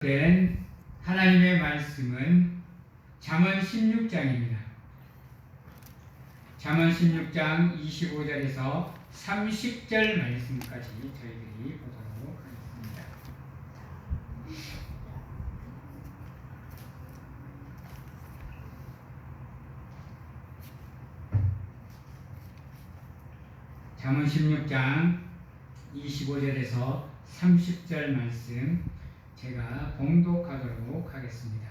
된 하나님의 말씀은 잠언 16장입니다. 잠언 16장 25절에서 30절 말씀까지 저희들이 보도록 하겠습니다. 잠언 16장 25절에서 30절 말씀 제가 봉독하도록 하겠습니다.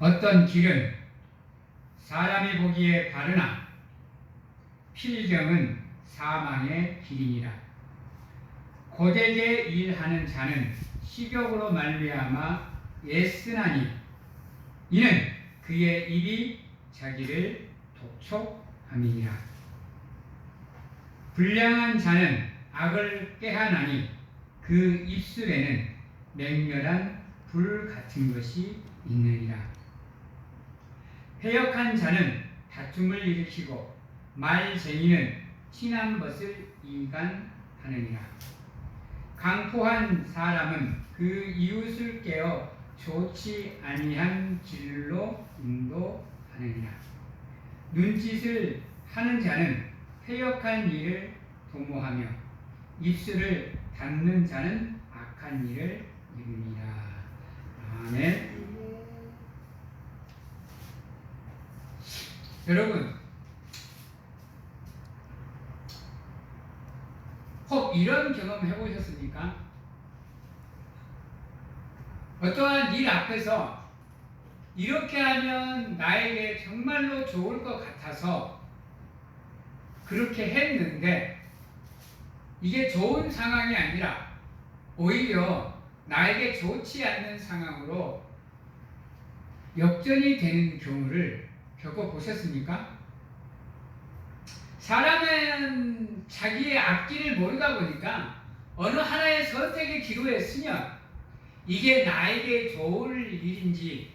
어떤 길은 사람이 보기에 바르나 필경은 사망의 길이니라. 고되게 일하는 자는 식욕으로 말미암아 애쓰나니 이는 그의 입이 자기를 독촉함이니라. 불량한 자는 악을 꾀하나니 그 입술에는 맹렬한 불 같은 것이 있느니라. 패역한 자는 다툼을 일으키고 말쟁이는 친한 것을 이간하느니라. 강포한 사람은 그 이웃을 깨어 좋지 아니한 길로 인도하느니라. 눈짓을 하는 자는 패역한 일을 도모하며 입술을 닫는 자는 악한 일을 이루니라. 아멘. 여러분, 혹 이런 경험 해보셨습니까? 어떠한 일 앞에서 이렇게 하면 나에게 정말로 좋을 것 같아서 그렇게 했는데 이게 좋은 상황이 아니라 오히려 나에게 좋지 않는 상황으로 역전이 되는 경우를 겪어보셨습니까? 사람은 자기의 앞길을 모르다 보니까 어느 하나의 선택의 기로에 서면 이게 나에게 좋을 일인지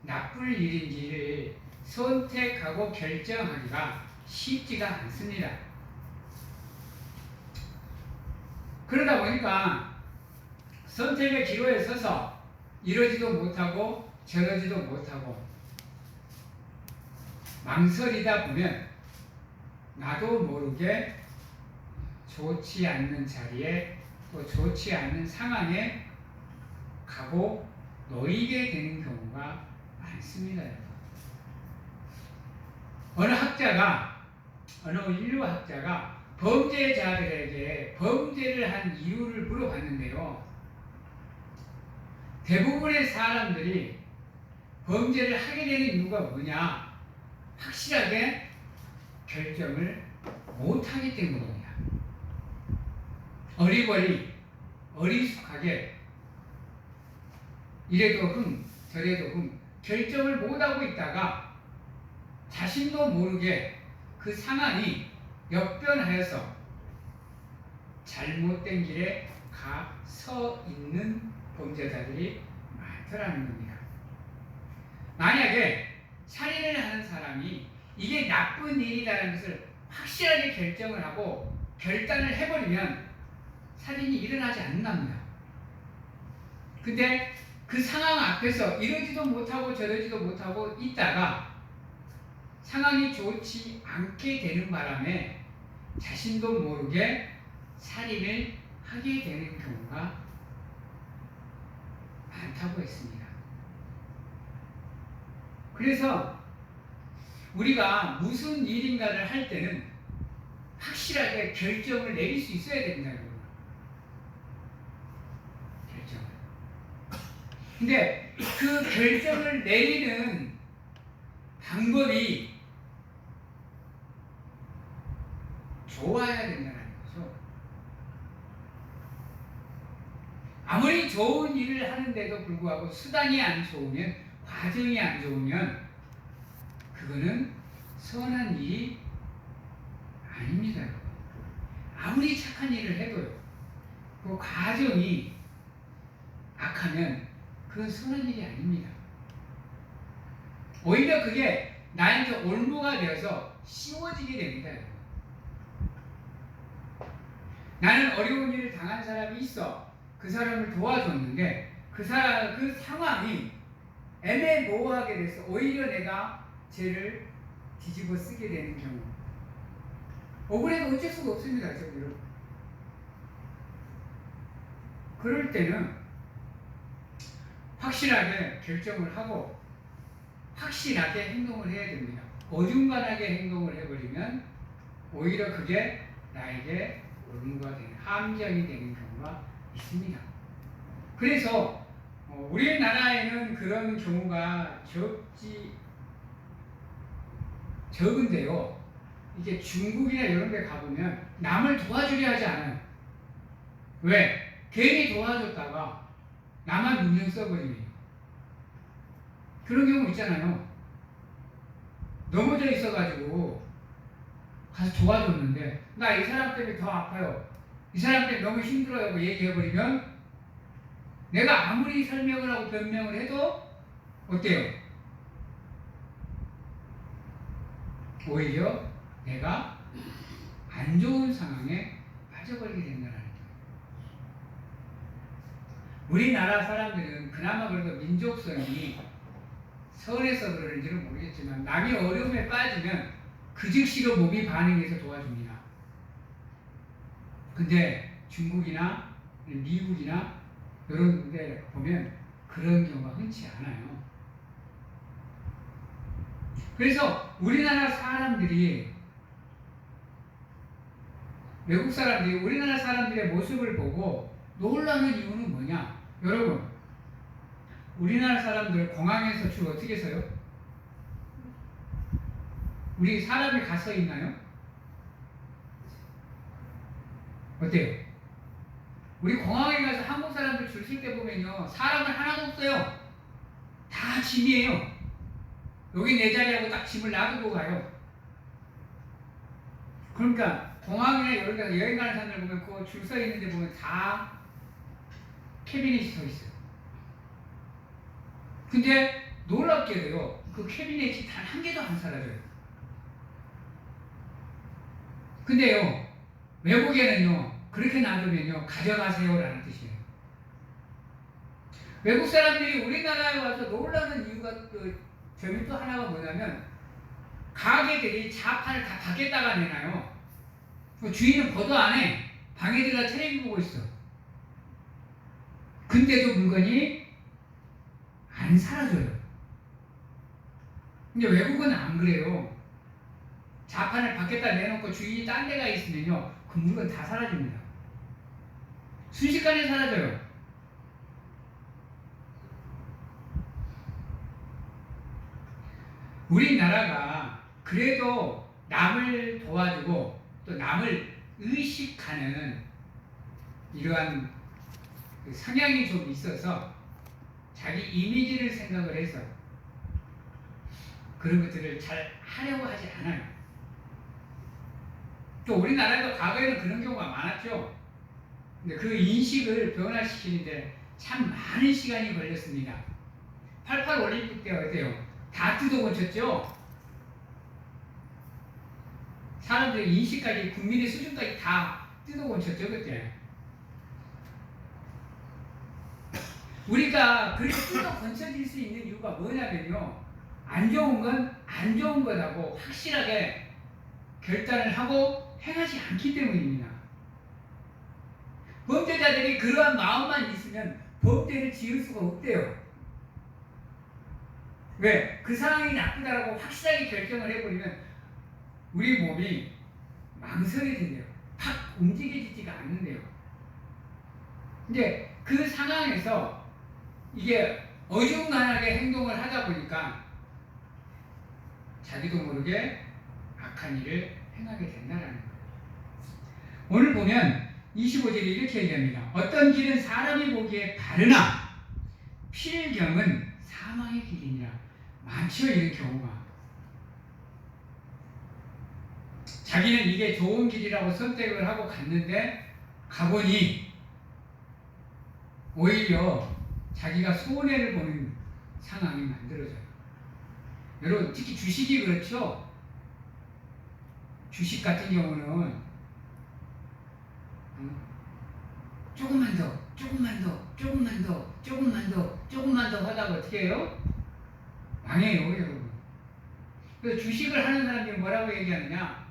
나쁠 일인지를 선택하고 결정하기가 쉽지가 않습니다. 그러다 보니까 선택의 기로에 서서 이러지도 못하고 저러지도 못하고 망설이다 보면 나도 모르게 좋지 않는 자리에 또 좋지 않는 상황에 가고 놓이게 되는 경우가 많습니다. 어느 인류학자가 범죄자들에게 범죄를 한 이유를 물어봤는데요. 대부분의 사람들이 범죄를 하게 되는 이유가 뭐냐? 확실하게 결정을 못하기 때문입니다. 어리버리, 어리숙하게 이래도 흥, 저래도 흥 결정을 못하고 있다가 자신도 모르게 그 상황이 역변하여서 잘못된 길에 가 서 있는 범죄자들이 많더라는 겁니다. 만약에 살인을 하는 사람이 이게 나쁜 일이라는 것을 확실하게 결정을 하고 결단을 해버리면 살인이 일어나지 않는답니다. 근데 그 상황 앞에서 이러지도 못하고 저러지도 못하고 있다가 상황이 좋지 않게 되는 바람에 자신도 모르게 살인을 하게 되는 경우가 많다고 했습니다. 그래서 우리가 무슨 일인가를 할 때는 확실하게 결정을 내릴 수 있어야 된다는 거예요. 결정을. 근데 그 결정을 내리는 방법이 좋아야 된다는 거죠. 아무리 좋은 일을 하는데도 불구하고 수단이 안 좋으면, 과정이 안 좋으면 그거는 선한 일이 아닙니다. 아무리 착한 일을 해도요, 그 과정이 악하면 그건 선한 일이 아닙니다. 오히려 그게 나한테 올무가 되어서 씌워지게 됩니다. 나는 어려운 일을 당한 사람이 있어. 그 사람을 도와줬는데 그 상황이 애매모호하게 돼서 오히려 내가 죄를 뒤집어 쓰게 되는 경우. 억울해도 어쩔 수가 없습니다, 여러분. 그럴 때는 확실하게 결정을 하고 확실하게 행동을 해야 됩니다. 어중간하게 행동을 해버리면 오히려 그게 나에게 오름과 되는 함정이 되는 경우가 있습니다. 그래서 우리나라에는 그런 경우가 적은데요. 이게 중국이나 이런 데 가보면 남을 도와주려 하지 않아요. 왜? 괜히 도와줬다가 나만 누명 써버리면 그런 경우 있잖아요. 넘어져 있어가지고 가서 도와줬는데 나 이 사람 때문에 더 아파요. 이 사람 때문에 너무 힘들어요. 뭐 얘기해버리면 내가 아무리 설명을 하고 변명을 해도 어때요? 오히려 내가 안 좋은 상황에 빠져버리게 된다는 거예요. 우리나라 사람들은 그나마 그래도 민족성이 서울에서 그러는지는 모르겠지만 남이 어려움에 빠지면 그 즉시로 몸이 반응해서 도와줍니다. 근데 중국이나 미국이나 이런 데 보면 그런 경우가 흔치 않아요. 그래서 우리나라 사람들이 외국 사람들이 우리나라 사람들의 모습을 보고 놀라는 이유는 뭐냐? 여러분, 우리나라 사람들 공항에서 줄 어떻게 서요? 우리 사람이 가서 있나요? 어때요? 우리 공항에 가서 한국 사람들 줄 설 때 보면요, 사람은 하나도 없어요. 다 짐이에요. 여기 내 자리하고 딱 짐을 놔두고 가요. 그러니까 공항이나 이런 데 여행 가는 사람들 보면 그 줄 서 있는 데 보면 다 캐비닛이 서 있어요. 근데 놀랍게도요, 그 캐비닛이 단 한 개도 안 사라져요. 근데요, 외국에는요, 그렇게 놔두면요, 가져가세요라는 뜻이에요. 외국 사람들이 우리나라에 와서 놀라는 이유가 점이 또 하나가 뭐냐면, 가게들이 자판을 다 밖에다가 내놔요. 주인은 보도 안 해. 방에 들어가 텔레비 보고 있어. 근데도 물건이 안 사라져요. 근데 외국은 안 그래요. 자판을 밖에다 내놓고 주인이 딴 데가 있으면요, 그 물건 다 사라집니다. 순식간에 사라져요. 우리나라가 그래도 남을 도와주고 또 남을 의식하는 이러한 성향이 좀 있어서 자기 이미지를 생각을 해서 그런 것들을 잘 하려고 하지 않아요. 또 우리나라도 과거에는 그런 경우가 많았죠. 근데 그 인식을 변화시키는데 참 많은 시간이 걸렸습니다. 88 올림픽 때 어때요? 다 뜯어고쳤죠? 사람들의 인식까지, 국민의 수준까지 다 뜯어고쳤죠, 그때. 우리가 그렇게 뜯어고쳐질 수 있는 이유가 뭐냐면요, 안 좋은 건 안 좋은 거라고 확실하게 결단을 하고 행하지 않기 때문입니다. 범죄자들이 그러한 마음만 있으면 범죄를 지을 수가 없대요. 왜? 그 상황이 나쁘다라고 확실하게 결정을 해버리면 우리 몸이 망설여진대요. 팍 움직여지지가 않는데요. 근데 그 상황에서 이게 어중간하게 행동을 하다 보니까 자기도 모르게 악한 일을 행하게 된다는 거예요. 오늘 보면 25절에 이렇게 얘기합니다. 어떤 길은 사람이 보기에 바르나 필경은 사망의 길이니라. 많죠, 이런 경우가. 자기는 이게 좋은 길이라고 선택을 하고 갔는데 가보니 오히려 자기가 손해를 보는 상황이 만들어져요. 여러분, 특히 주식이 그렇죠. 주식 같은 경우는 조금만 더, 조금만 더, 조금만 더, 조금만 더, 조금만 더 하다가 어떻게 해요? 망해요, 여러분. 그 주식을 하는 사람들이 뭐라고 얘기하느냐?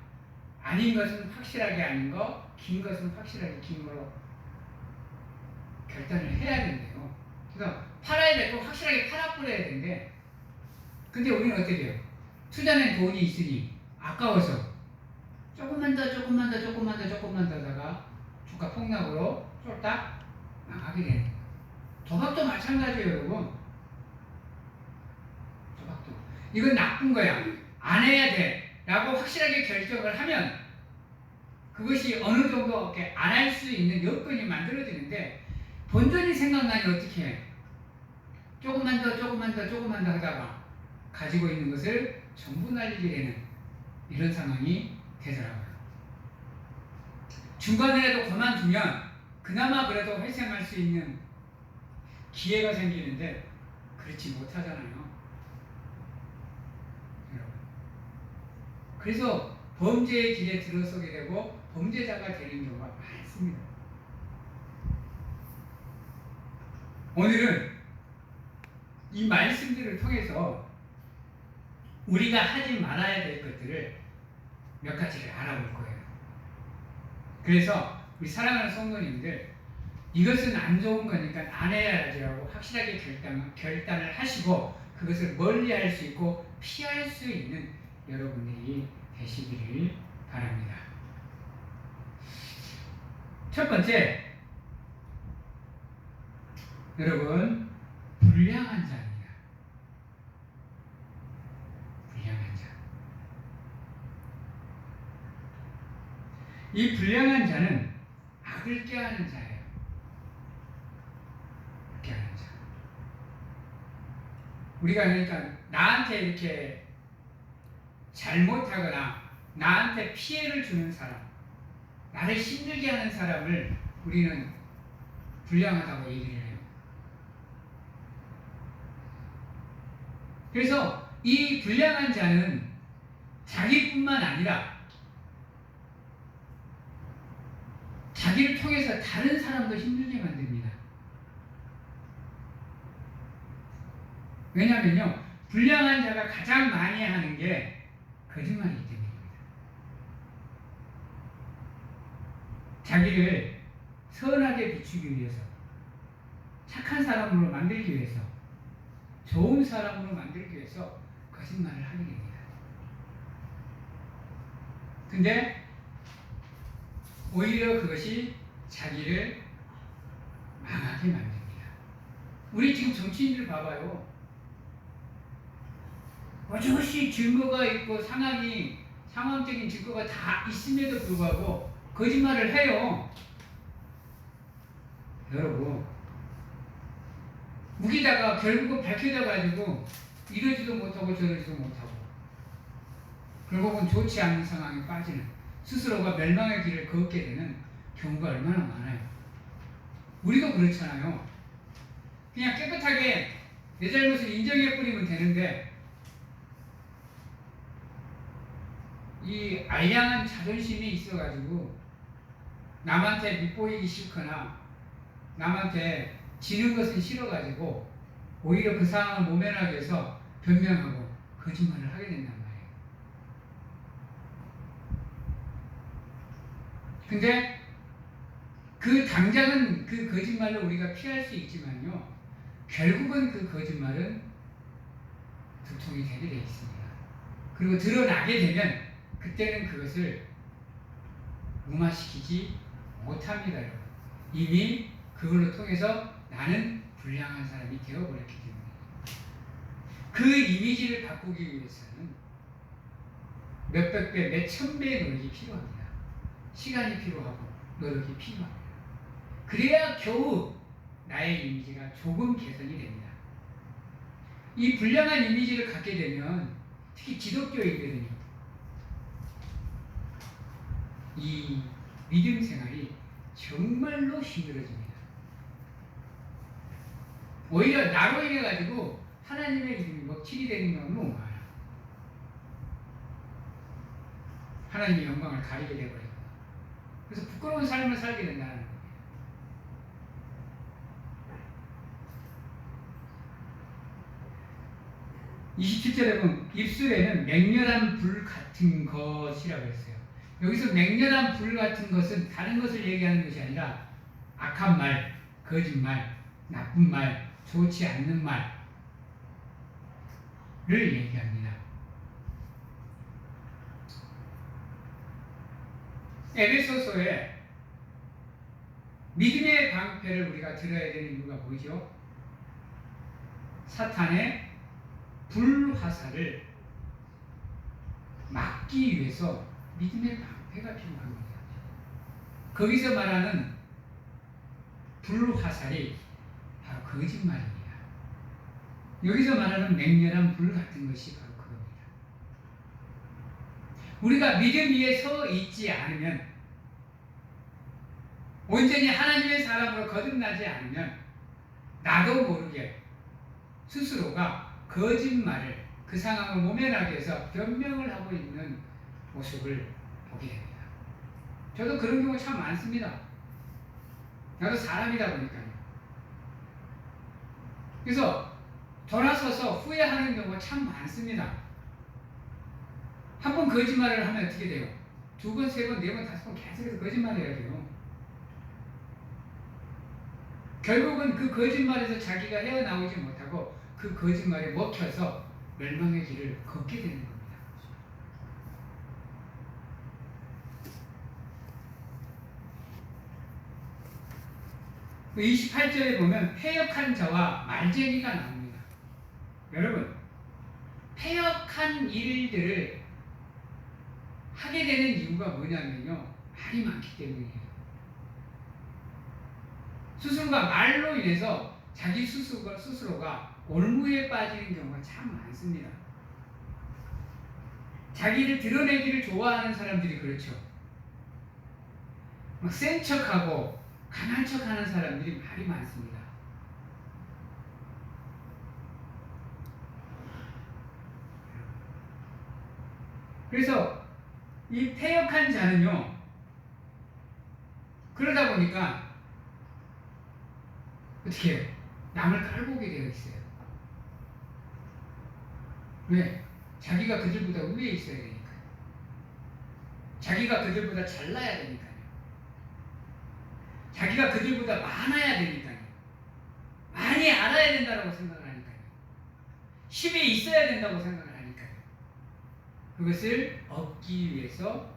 아닌 것은 확실하게 아닌 거, 긴 것은 확실하게 긴 거로 결단을 해야 된대요. 그래서 팔아야 될 거 확실하게 팔아버려야 되는데, 근데 우리는 어떻게 해요? 투자는 돈이 있으니 아까워서 조금만 더, 조금만 더, 조금만 더, 조금만 더 하다가 주가 폭락으로 쫄딱 망하게 되는 거예요. 도박도 마찬가지예요, 여러분. 도박도. 이건 나쁜 거야. 안 해야 돼. 라고 확실하게 결정을 하면 그것이 어느 정도 이렇게 안 할 수 있는 여건이 만들어지는데 본전이 생각나니 어떻게 해? 조금만 더, 조금만 더, 조금만 더 하다가 가지고 있는 것을 전부 날리게 되는 이런 상황이 되더라고요. 중간에라도 그만두면 그나마 그래도 회생할 수 있는 기회가 생기는데 그렇지 못하잖아요. 여러분. 그래서 범죄의 길에 들어서게 되고 범죄자가 되는 경우가 많습니다. 오늘은 이 말씀들을 통해서 우리가 하지 말아야 될 것들을 몇 가지를 알아볼 거예요. 그래서 우리 사랑하는 성도님들 이것은 안 좋은 거니까 안 해야지라고 확실하게 결단을 하시고 그것을 멀리할 수 있고 피할 수 있는 여러분들이 되시기를 바랍니다. 첫 번째, 여러분 불량한 자입니다. 불량한 자. 이 불량한 자는 악을 꾀하는 자예요. 꾀하는 자. 우리가 그러니까 나한테 이렇게 잘못하거나 나한테 피해를 주는 사람, 나를 힘들게 하는 사람을 우리는 불량하다고 얘기를 해요. 그래서 이 불량한 자는 자기뿐만 아니라 자기를 통해서 다른 사람도 힘들게 만듭니다. 왜냐하면요, 불량한 자가 가장 많이 하는 게 거짓말이기 때문입니다. 자기를 선하게 비추기 위해서, 착한 사람으로 만들기 위해서, 좋은 사람으로 만들기 위해서 거짓말을 하게 됩니다. 근데 오히려 그것이 자기를 망하게 만듭니다. 우리 지금 정치인들 봐봐요. 어저씨 증거가 있고 상황적인 증거가 다 있음에도 불구하고 거짓말을 해요. 여러분, 무기다가 결국은 밝혀져가지고 이러지도 못하고 저러지도 못하고 결국은 좋지 않은 상황에 빠지는 스스로가 멸망의 길을 걷게 되는 경우가 얼마나 많아요. 우리도 그렇잖아요. 그냥 깨끗하게 내 잘못을 인정해버리면 되는데 이 알량한 자존심이 있어가지고 남한테 밉보이기 싫거나 남한테 지는 것은 싫어가지고 오히려 그 상황을 모면하기 위해서 변명하고 거짓말을 하게 된단 말이에요. 근데 그 당장은 그 거짓말을 우리가 피할 수 있지만요, 결국은 그 거짓말은 두통이 되게 되어 있습니다. 그리고 드러나게 되면 그때는 그것을 무마시키지 못합니다. 여러분. 이미 그걸로 통해서 나는 불량한 사람이 되어버렸기 때문에 그 이미지를 바꾸기 위해서는 몇백 배, 몇천 배의 노력이 필요합니다. 시간이 필요하고 노력이 필요합니다. 그래야 겨우 나의 이미지가 조금 개선이 됩니다. 이 불량한 이미지를 갖게 되면 특히 기독교인들은요, 이 믿음 생활이 정말로 힘들어집니다. 오히려 나로 인해 가지고 하나님의 이름이 먹칠이 되는 경우는 너무 많아요. 하나님의 영광을 가리게 되어버리고 그래서 부끄러운 삶을 살게 된다는 거예요. 27절에 보면 입술에는 맹렬한 불 같은 것이라고 했어요. 여기서 맹렬한 불 같은 것은 다른 것을 얘기하는 것이 아니라 악한 말, 거짓말, 나쁜 말, 좋지 않는 말을 얘기합니다. 에베소서에 믿음의 방패를 우리가 들어야 되는 이유가 뭐죠? 사탄의 불화살을 막기 위해서 믿음의 방패가 필요한 겁니다. 거기서 말하는 불화살이 바로 거짓말입니다. 여기서 말하는 맹렬한 불 같은 것이 바로 그겁니다. 우리가 믿음 위에 서 있지 않으면, 온전히 하나님의 사람으로 거듭나지 않으면 나도 모르게 스스로가 거짓말을 그 상황을 모면하기 위해서 변명을 하고 있는 모습을 보게 됩니다. 저도 그런 경우 참 많습니다. 나도 사람이다 보니까요. 그래서 돌아서서 후회하는 경우가 참 많습니다. 한 번 거짓말을 하면 어떻게 돼요? 두 번, 세 번, 네 번, 다섯 번 계속해서 거짓말을 해야 돼요. 결국은 그 거짓말에서 자기가 헤어나오지 못하고 그 거짓말에 먹혀서 멸망의 길을 걷게 되는 겁니다. 28절에 보면 패역한 자와 말쟁이가 나옵니다. 여러분, 패역한 일들을 하게 되는 이유가 뭐냐면요, 말이 많기 때문이에요. 스스로가 말로 인해서 자기 스스로가 올무에 빠지는 경우가 참 많습니다. 자기를 드러내기를 좋아하는 사람들이 그렇죠. 막 센 척하고 강한 척하는 사람들이 말이 많습니다. 그래서 이 패역한 자는요, 그러다 보니까 어떻게 해요? 남을 깔고 오게 되어 있어요. 왜? 자기가 그들보다 위에 있어야 되니까요. 자기가 그들보다 잘나야 되니까요. 자기가 그들보다 많아야 되니까요. 많이 알아야 된다고 생각을 하니까요. 힘이 있어야 된다고 생각을 하니까요. 그것을 얻기 위해서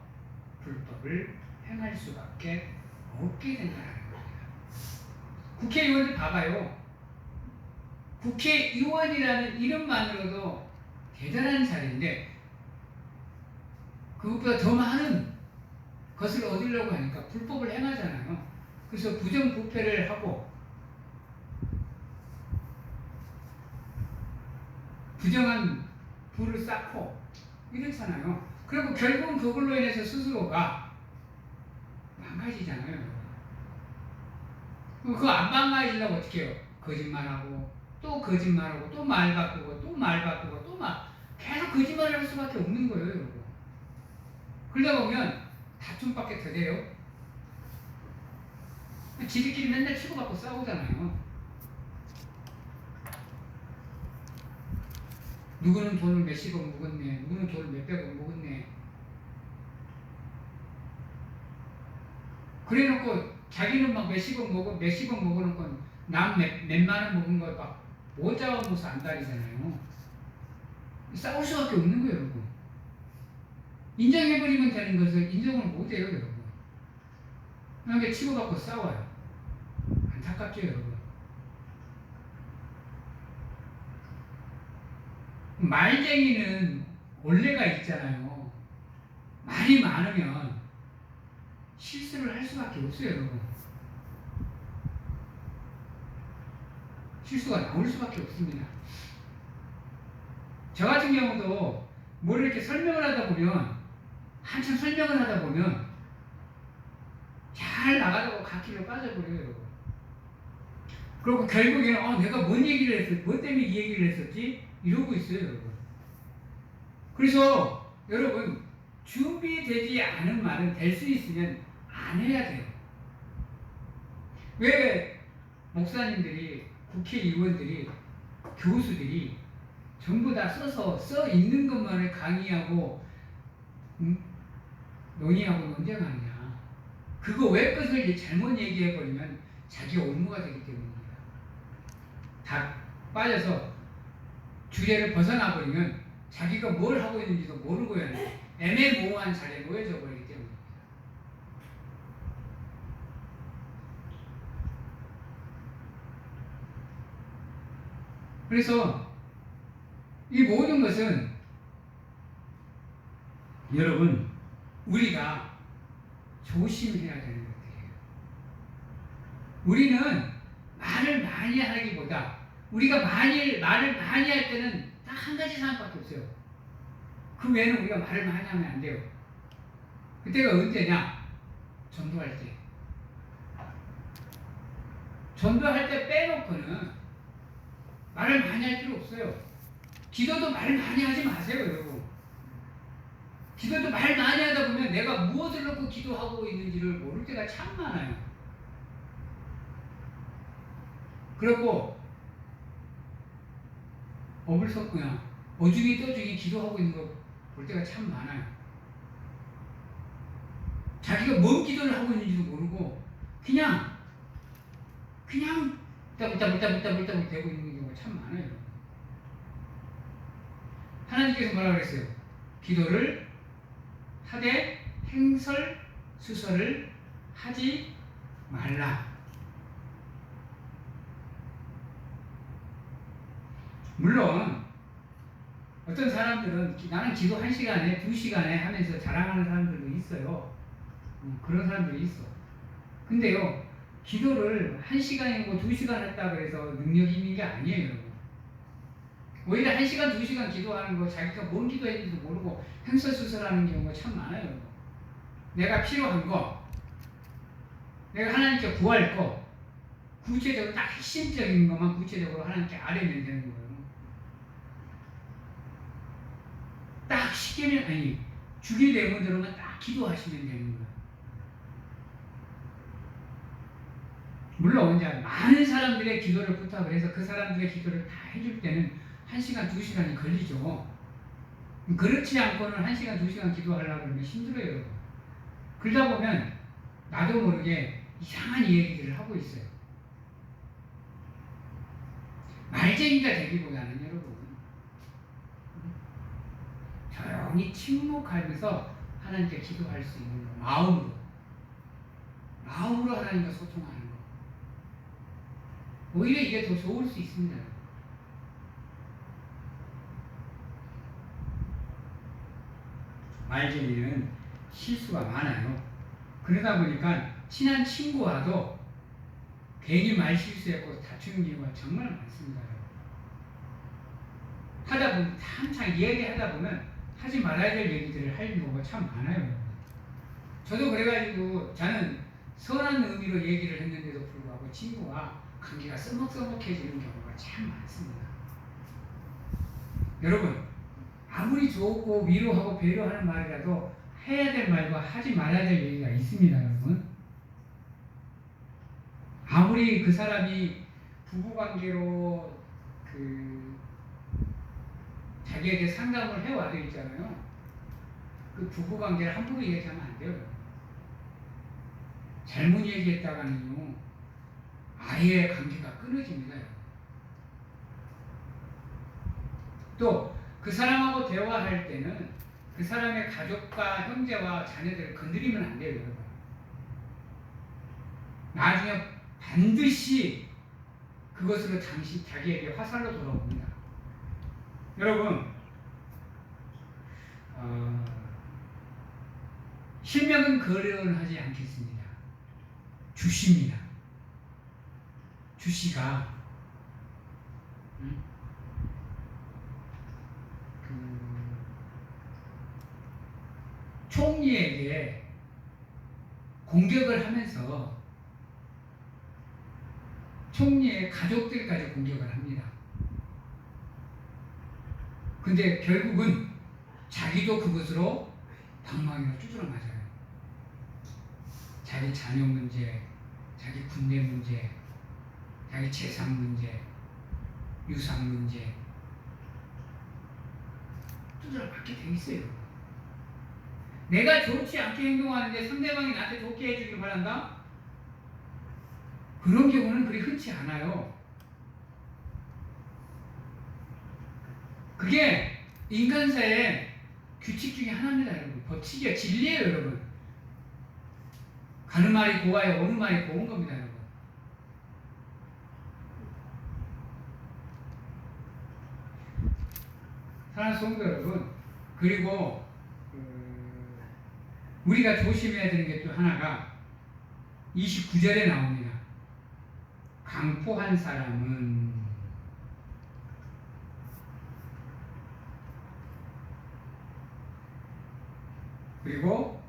불법을 행할 수밖에 없게 된다는 겁니다. 국회의원들 봐봐요. 국회의원이라는 이름만으로도 대단한 자리인데 그것보다 더 많은 것을 얻으려고 하니까 불법을 행하잖아요. 그래서 부정부패를 하고 부정한 부를 쌓고 이렇잖아요. 그리고 결국은 그걸로 인해서 스스로가 망가지잖아요. 그거 안 망가지려고 어떻게 해요? 거짓말하고 또 거짓말하고 또 말 바꾸고 또 말 바꾸고 또 계속 거짓말을 할 수밖에 없는 거예요, 여러분. 그러다 보면 다툼밖에 더 돼요. 지들끼리 맨날 치고받고 싸우잖아요. 누구는 돈을 몇십억 먹었네, 누구는 돈을 몇백억 먹었네. 그래 놓고 자기는 막 몇십억 먹어놓고 남 몇만 원 먹은 거 막 못 잡아먹어서 안달이잖아요. 싸울 수밖에 없는 거예요, 여러분. 인정해버리면 되는 것을 인정을 못해요, 여러분. 그러니까 치고받고 싸워요. 안타깝죠, 여러분. 말쟁이는 원래가 있잖아요. 말이 많으면 실수를 할 수밖에 없어요, 여러분. 실수가 나올 수밖에 없습니다. 저 같은 경우도 뭘 이렇게 설명을 하다 보면, 한참 설명을 하다 보면 잘 나가다가 갓길로 빠져버려요, 여러분. 그리고 결국에는 내가 뭔 얘기를 했었지? 뭐 때문에 이 얘기를 했었지? 이러고 있어요, 여러분. 그래서 여러분, 준비되지 않은 말은 될 수 있으면 안 해야 돼요. 왜 목사님들이, 국회의원들이, 교수들이 전부 다 써 있는 것만을 강의하고 논의하고 논쟁하느냐. 그거 왜 끝을 잘못 얘기해버리면 자기가 옮무가 되기 때문입니다. 다 빠져서 주제를 벗어나버리면 자기가 뭘 하고 있는지도 모르고 애매모호한 자리에 놓여져 버리기 때문입니다. 그래서 이 모든 것은 여러분 우리가 조심해야 되는 것들이에요. 우리는 말을 많이 하기보다 우리가 말을 많이 할 때는 딱 한 가지 상황밖에 없어요. 그 외에는 우리가 말을 많이 하면 안 돼요. 그때가 언제냐? 전도할 때. 전도할 때 빼놓고는 말을 많이 할 필요 없어요. 기도도 말 많이 하지 마세요, 여러분. 기도도 말 많이 하다 보면 내가 무엇을 놓고 기도하고 있는지를 모를 때가 참 많아요. 그렇고 업을 섞거나 어중이 떠중이 기도하고 있는 거 볼 때가 참 많아요. 자기가 뭔 기도를 하고 있는지도 모르고 그냥 물다물다 되고 있는 경우가 참 많아요. 하나님께서 뭐라고 그랬어요? 기도를 하되 행설수설을 하지 말라. 물론 어떤 사람들은 나는 기도 1시간에 2시간에 하면서 자랑하는 사람들도 있어요. 그런 사람들이 있어. 근데요, 기도를 1시간이고 2시간 했다고 해서 능력이 있는 게 아니에요, 여러분. 오히려 1시간, 2시간 기도하는 거 자기가 뭔 기도했는지도 모르고 행설수설하는 경우가 참 많아요. 내가 필요한 거, 내가 하나님께 구할 거, 구체적으로 딱 핵심적인 것만 구체적으로 하나님께 아뢰면 되는 거예요. 딱 시키면, 주기 대문대로만 딱 기도하시면 되는 거예요. 물론 이제 많은 사람들의 기도를 부탁을 해서 그 사람들의 기도를 다 해줄 때는 1시간, 2시간이 걸리죠. 그렇지 않고는 1시간, 2시간 기도하려고 하면 힘들어요. 그러다 보면 나도 모르게 이상한 얘기들을 하고 있어요. 말쟁이가 되기보다는 여러분 조용히 침묵하면서 하나님께 기도할 수 있는 거, 마음으로 하나님과 소통하는 거, 오히려 이게 더 좋을 수 있습니다. 말쟁이는 실수가 많아요. 그러다 보니까 친한 친구와도 괜히 말 실수했고 다투는 경우가 정말 많습니다. 하다 보면 한창 이야기하다 보면 하지 말아야 될 얘기들을 할 경우가 참 많아요. 저도 그래가지고 저는 선한 의미로 얘기를 했는데도 불구하고 친구와 관계가 써먹써먹해지는 경우가 참 많습니다. 여러분, 아무리 좋고 위로하고 배려하는 말이라도 해야 될 말과 하지 말아야 될 얘기가 있습니다, 여러분. 아무리 그 사람이 부부관계로 자기에게 상담을 해와도 있잖아요. 그 부부관계를 함부로 얘기하면 안 돼요. 잘못 얘기했다가는요, 아예 관계가 끊어집니다. 또 그 사람하고 대화할 때는 그 사람의 가족과 형제와 자녀들을 건드리면 안 돼요, 여러분. 나중에 반드시 그것으로 자기에게 화살로 돌아옵니다. 여러분, 실명은 거론하지 않겠습니다. 주씨입니다. 주씨가 총리에게 공격을 하면서 총리의 가족들까지 공격을 합니다. 근데 결국은 자기도 그것으로 방망이로 두드러 맞아요. 자기 자녀 문제, 자기 군대 문제, 자기 재산 문제, 유산 문제, 순서를 받게 돼 있어요. 내가 좋지 않게 행동하는데 상대방이 나한테 좋게 해주길 바란다? 그런 경우는 그리 흔치 않아요. 그게 인간사의 규칙 중에 하나입니다, 여러분. 법칙이에요. 진리예요, 여러분. 가는 말이 고와요, 오는 말이 고운 겁니다, 여러분. 사랑하는 성도 여러분, 그리고 우리가 조심해야 되는 게 또 하나가 29절에 나옵니다. 강포한 사람은 그리고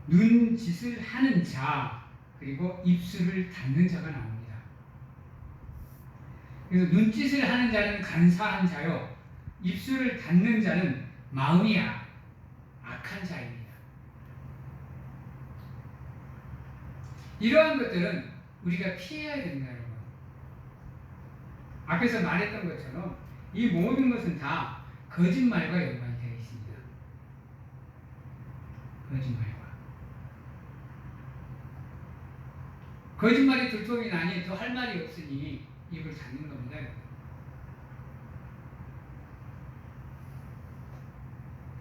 눈짓을 하는 자, 그리고 입술을 닫는 자가 나옵니다. 그래서 눈짓을 하는 자는 간사한 자요, 입술을 닫는 자는 마음이 악한 자입니다. 이러한 것들은 우리가 피해야 됩니다, 여러분. 앞에서 말했던 것처럼 이 모든 것은 다 거짓말과 연관이 되어 있습니다. 거짓말이 들통이 나니 더 할 말이 없으니 입을 닫는 겁니다, 여러분.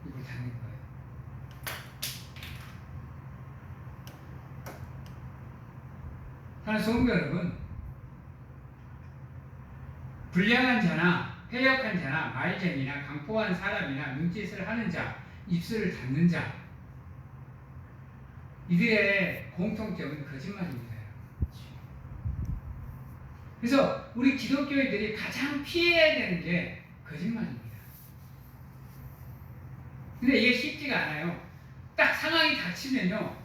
입을 닫는 거예요. 사랑하는 성도 여러분, 불량한 자나 회역한 자나 말쟁이나 강포한 사람이나 눈짓을 하는 자, 입술을 닫는 자, 이들의 공통점은 거짓말입니다. 그래서 우리 기독교인들이 가장 피해야 되는 게 거짓말입니다. 근데 이게 쉽지가 않아요. 딱 상황이 닥치면요,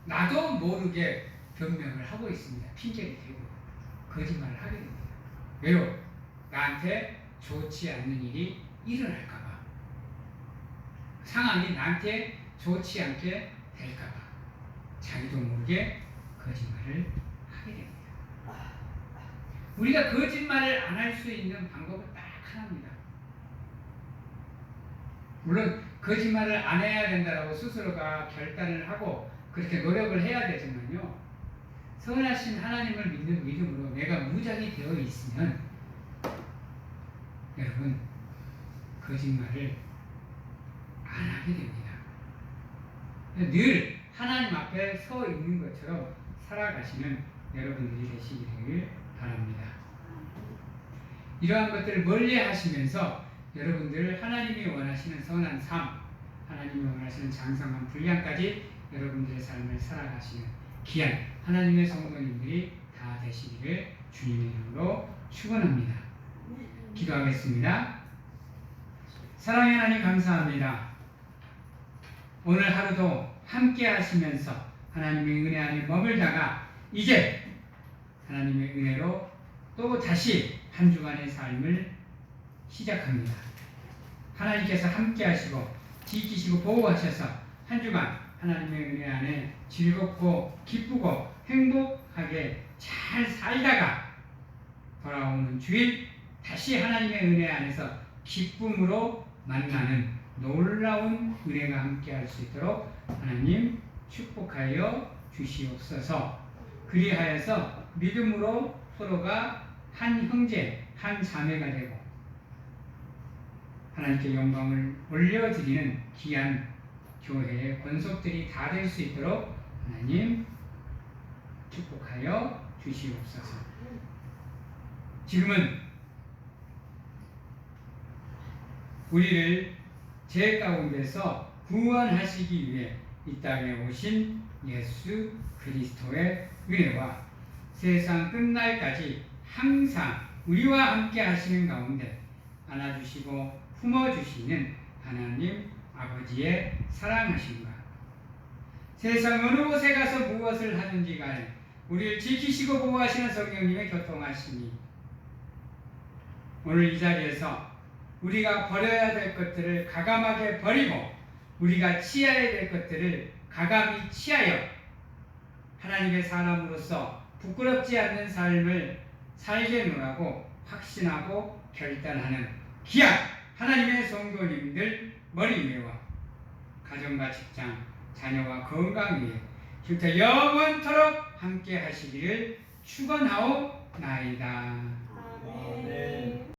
나도 모르게 변명을 하고 있습니다. 핑계를 대고 거짓말을 하게 됩니다. 왜요? 나한테 좋지 않는 일이 일어날까봐, 상황이 나한테 좋지 않게 될까봐 자기도 모르게 거짓말을 하게 됩니다. 우리가 거짓말을 안 할 수 있는 방법은 딱 하나입니다. 물론 거짓말을 안 해야 된다고 스스로가 결단을 하고 그렇게 노력을 해야 되지만요, 선하신 하나님을 믿는 믿음으로 내가 무장이 되어 있으면 여러분 거짓말을 안 하게 됩니다. 늘 하나님 앞에 서 있는 것처럼 살아가시는 여러분들이 되시기를 바랍니다. 이러한 것들을 멀리 하시면서 여러분들 하나님이 원하시는 선한 삶, 하나님이 원하시는 장성한 분량까지 여러분들의 삶을 살아가시는 귀한 하나님의 성도님들이 다 되시기를 주님의 이름으로 축원합니다. 기도하겠습니다. 사랑의 하나님 감사합니다. 오늘 하루도 함께 하시면서 하나님의 은혜 안에 머물다가 이제 하나님의 은혜로 또 다시 한 주간의 삶을 시작합니다. 하나님께서 함께 하시고 지키시고 보호하셔서 한 주간 하나님의 은혜 안에 즐겁고 기쁘고 행복하게 잘 살다가 돌아오는 주일 다시 하나님의 은혜 안에서 기쁨으로 만나는 놀라운 은혜가 함께 할 수 있도록 하나님 축복하여 주시옵소서. 그리하여서 믿음으로 서로가 한 형제, 한 자매가 되고 하나님께 영광을 올려드리는 귀한 교회의 권속들이 다 될 수 있도록 하나님 축복하여 주시옵소서. 지금은 우리를 죄 가운데서 구원하시기 위해 이 땅에 오신 예수 그리스도의 은혜와 세상 끝날까지 항상 우리와 함께 하시는 가운데 안아주시고 품어주시는 하나님 아버지의 사랑하심과 세상 어느 곳에 가서 무엇을 하든지 간에 우리를 지키시고 보호하시는 성령님의 교통하심이 오늘 이 자리에서 우리가 버려야 될 것들을 가감하게 버리고 우리가 취해야 될 것들을 가감히 취하여 하나님의 사람으로서 부끄럽지 않는 삶을 살게 노라고 확신하고 결단하는 귀한 하나님의 성도님들 머리 위와 가정과 직장, 자녀와 건강 위에 지금부터 영원토록 함께 하시기를 축원하옵나이다. 아멘.